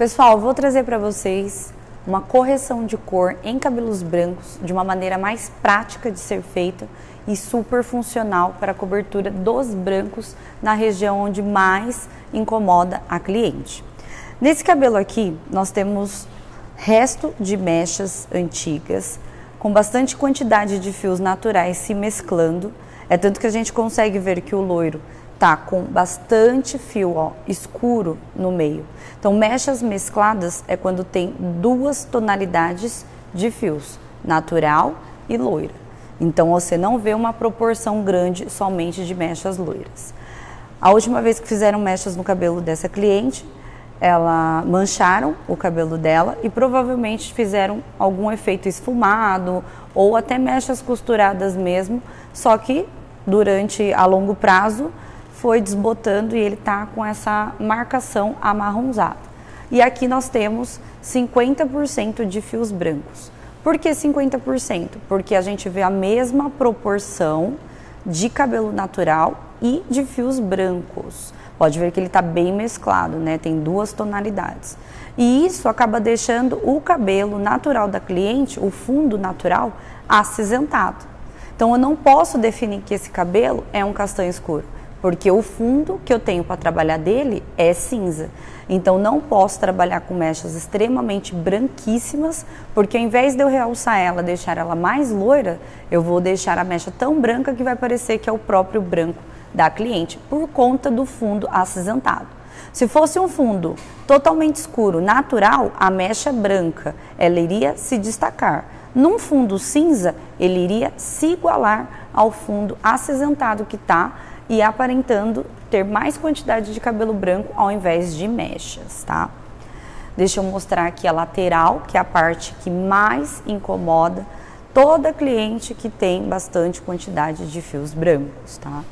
Pessoal, vou trazer para vocês uma correção de cor em cabelos brancos de uma maneira mais prática de ser feita e super funcional para a cobertura dos brancos na região onde mais incomoda a cliente. Nesse cabelo aqui, nós temos resto de mechas antigas, com bastante quantidade de fios naturais se mesclando. É tanto que a gente consegue ver que o loiro tá com bastante fio, ó, escuro no meio. Então, mechas mescladas é quando tem duas tonalidades de fios, natural e loira. Então, você não vê uma proporção grande somente de mechas loiras. A última vez que fizeram mechas no cabelo dessa cliente, ela mancharam o cabelo dela e provavelmente fizeram algum efeito esfumado ou até mechas costuradas mesmo, só que a longo prazo foi desbotando e ele tá com essa marcação amarronzada. E aqui nós temos 50% de fios brancos. Por que 50%? Porque a gente vê a mesma proporção de cabelo natural e de fios brancos. Pode ver que ele está bem mesclado, né? Tem duas tonalidades. E isso acaba deixando o cabelo natural da cliente, o fundo natural, acinzentado. Então eu não posso definir que esse cabelo é um castanho escuro, porque o fundo que eu tenho para trabalhar dele é cinza. Então não posso trabalhar com mechas extremamente branquíssimas, porque ao invés de eu realçar ela, deixar ela mais loira, eu vou deixar a mecha tão branca que vai parecer que é o próprio branco da cliente, por conta do fundo acinzentado. Se fosse um fundo totalmente escuro, natural, a mecha branca, ela iria se destacar. Num fundo cinza, ele iria se igualar ao fundo acinzentado que está e aparentando ter mais quantidade de cabelo branco ao invés de mechas, tá? Deixa eu mostrar aqui a lateral, que é a parte que mais incomoda toda cliente que tem bastante quantidade de fios brancos, tá?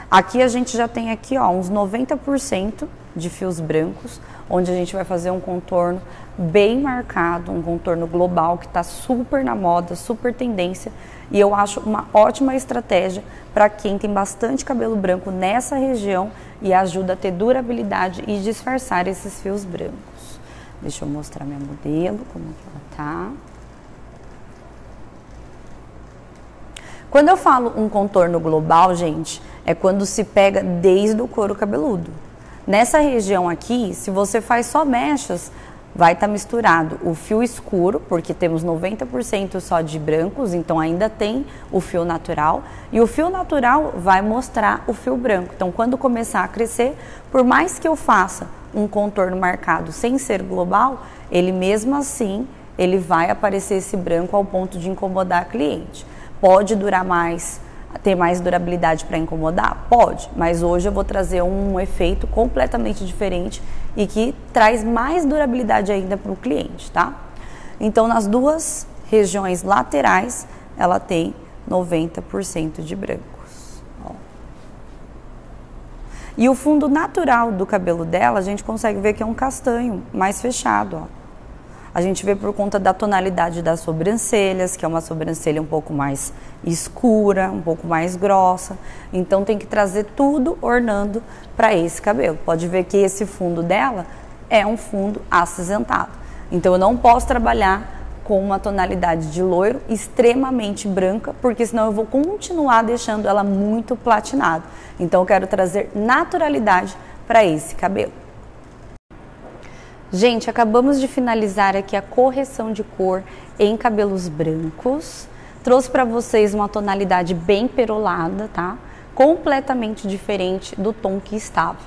Aqui a gente já tem aqui, ó, uns 90% de fios brancos, onde a gente vai fazer um contorno bem marcado, um contorno global que está super na moda, super tendência, e eu acho uma ótima estratégia para quem tem bastante cabelo branco nessa região e ajuda a ter durabilidade e disfarçar esses fios brancos. Deixa eu mostrar minha modelo, como que ela tá. Quando eu falo um contorno global, gente, é quando se pega desde o couro cabeludo. Nessa região aqui, se você faz só mechas, vai estar misturado o fio escuro, porque temos 90% só de brancos, então ainda tem o fio natural, e o fio natural vai mostrar o fio branco. Então, quando começar a crescer, por mais que eu faça um contorno marcado sem ser global, ele mesmo assim, ele vai aparecer esse branco ao ponto de incomodar a cliente. Pode durar mais, ter mais durabilidade para incomodar? Pode, mas hoje eu vou trazer um efeito completamente diferente e que traz mais durabilidade ainda para o cliente, tá? Então, nas duas regiões laterais, ela tem 90% de brancos. Ó. E o fundo natural do cabelo dela, a gente consegue ver que é um castanho mais fechado, ó. A gente vê por conta da tonalidade das sobrancelhas, que é uma sobrancelha um pouco mais escura, um pouco mais grossa. Então tem que trazer tudo ornando para esse cabelo. Pode ver que esse fundo dela é um fundo acinzentado. Então eu não posso trabalhar com uma tonalidade de loiro extremamente branca, porque senão eu vou continuar deixando ela muito platinada. Então eu quero trazer naturalidade para esse cabelo. Gente, acabamos de finalizar aqui a correção de cor em cabelos brancos. Trouxe para vocês uma tonalidade bem perolada, tá? Completamente diferente do tom que estava.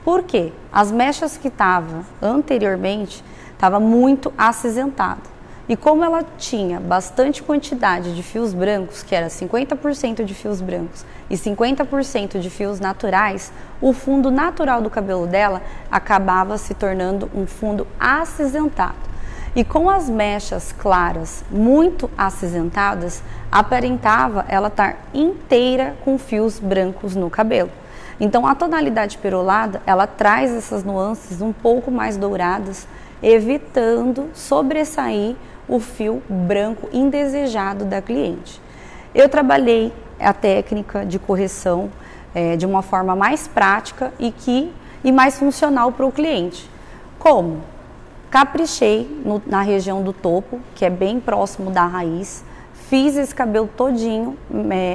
Por quê? As mechas que estavam anteriormente estavam muito acinzentada. E como ela tinha bastante quantidade de fios brancos, que era 50% de fios brancos e 50% de fios naturais, o fundo natural do cabelo dela acabava se tornando um fundo acinzentado. E com as mechas claras muito acinzentadas, aparentava ela estar inteira com fios brancos no cabelo. Então a tonalidade perolada, ela traz essas nuances um pouco mais douradas, evitando sobressair o fio branco indesejado da cliente. Eu trabalhei a técnica de correção de uma forma mais prática e mais funcional para o cliente. Como? Caprichei na região do topo, que é bem próximo da raiz. Fiz esse cabelo todinho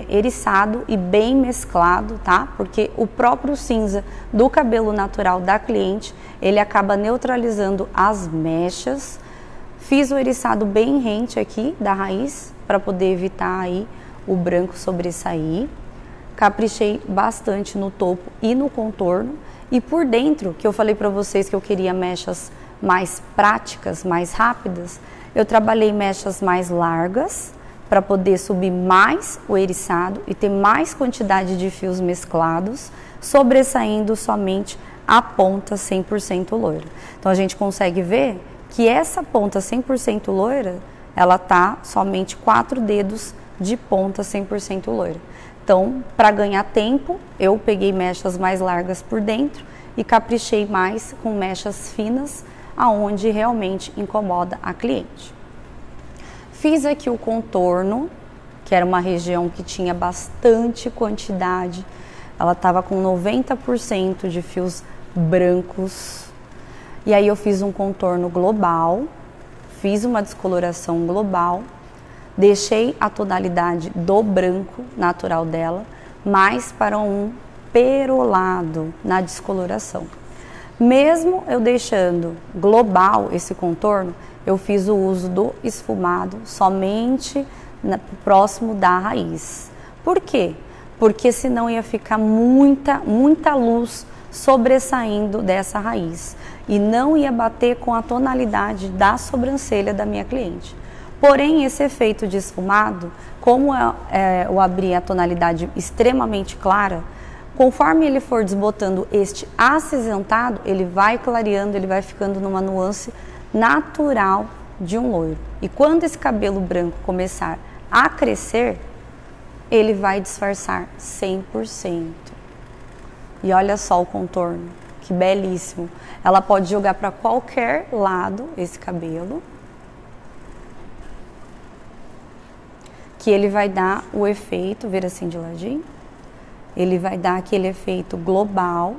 eriçado e bem mesclado, tá? Porque o próprio cinza do cabelo natural da cliente, ele acaba neutralizando as mechas. Fiz o eriçado bem rente aqui da raiz, para poder evitar aí o branco sobressair. Caprichei bastante no topo e no contorno. E por dentro, que eu falei para vocês que eu queria mechas mais práticas, mais rápidas, eu trabalhei mechas mais largas, para poder subir mais o eriçado e ter mais quantidade de fios mesclados, sobressaindo somente a ponta 100% loira. Então a gente consegue ver que essa ponta 100% loira, ela tá somente 4 dedos de ponta 100% loira. Então, para ganhar tempo, eu peguei mechas mais largas por dentro e caprichei mais com mechas finas, aonde realmente incomoda a cliente. Fiz aqui o contorno, que era uma região que tinha bastante quantidade. Ela estava com 90% de fios brancos. E aí eu fiz um contorno global, fiz uma descoloração global, deixei a tonalidade do branco natural dela, mais para um perolado na descoloração. Mesmo eu deixando global esse contorno, eu fiz o uso do esfumado somente próximo da raiz. Por quê? Porque senão ia ficar muita luz sobressaindo dessa raiz e não ia bater com a tonalidade da sobrancelha da minha cliente. Porém, esse efeito de esfumado, como eu abri a tonalidade extremamente clara, conforme ele for desbotando este acinzentado, ele vai clareando, ele vai ficando numa nuance natural de um loiro. E quando esse cabelo branco começar a crescer, ele vai disfarçar 100%. E olha só o contorno, que belíssimo. Ela pode jogar para qualquer lado esse cabelo, que ele vai dar o efeito, vira assim de ladinho, ele vai dar aquele efeito global,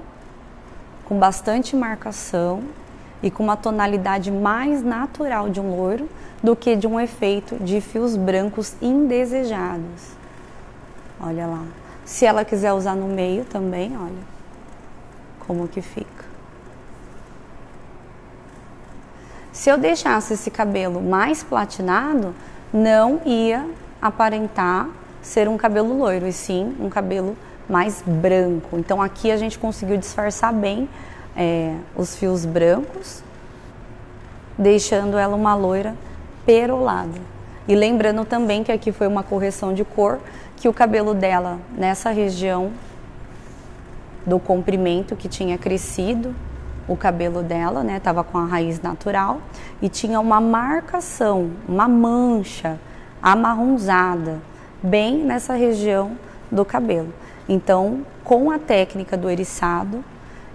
com bastante marcação e com uma tonalidade mais natural de um loiro do que de um efeito de fios brancos indesejados. Olha lá. Se ela quiser usar no meio também, olha como que fica. Se eu deixasse esse cabelo mais platinado, não ia aparentar ser um cabelo loiro, e sim um cabelo mais branco. Então aqui a gente conseguiu disfarçar bem os fios brancos, deixando ela uma loira perolada. E lembrando também que aqui foi uma correção de cor, que o cabelo dela nessa região do comprimento que tinha crescido, o cabelo dela, né, tava com a raiz natural e tinha uma marcação, uma mancha amarronzada bem nessa região do cabelo. Então, com a técnica do eriçado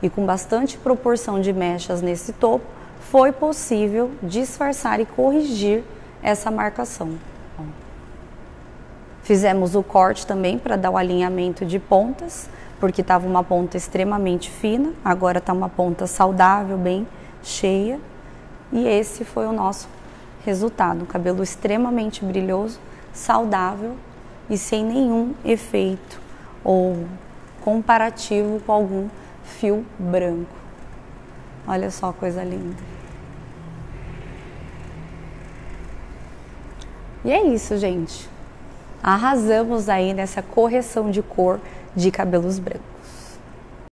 e com bastante proporção de mechas nesse topo, foi possível disfarçar e corrigir essa marcação. Fizemos o corte também para dar o alinhamento de pontas, porque estava uma ponta extremamente fina, agora está uma ponta saudável, bem cheia. E esse foi o nosso resultado, um cabelo extremamente brilhoso, saudável e sem nenhum efeito ou comparativo com algum fio branco. Olha só a coisa linda. E é isso, gente. Arrasamos aí nessa correção de cor de cabelos brancos.